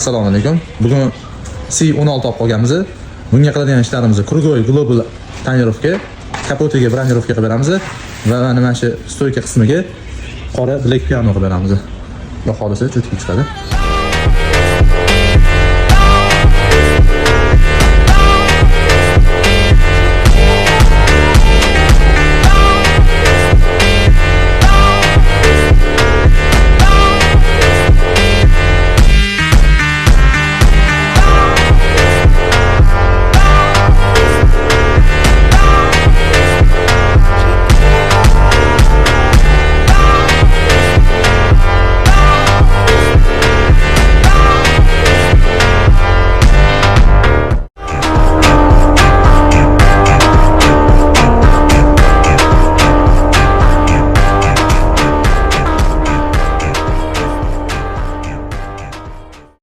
Assalomu alaykum. Bugun C16 olib qolganmiz. Bunga qiladigan ishlarimizni krugoy global tonirovka, kapotiga branirovka qilib beramiz va mana shu stoyka qismiga qora black piano qilib beramiz. Xudo xolisa cho'tki chiqadi.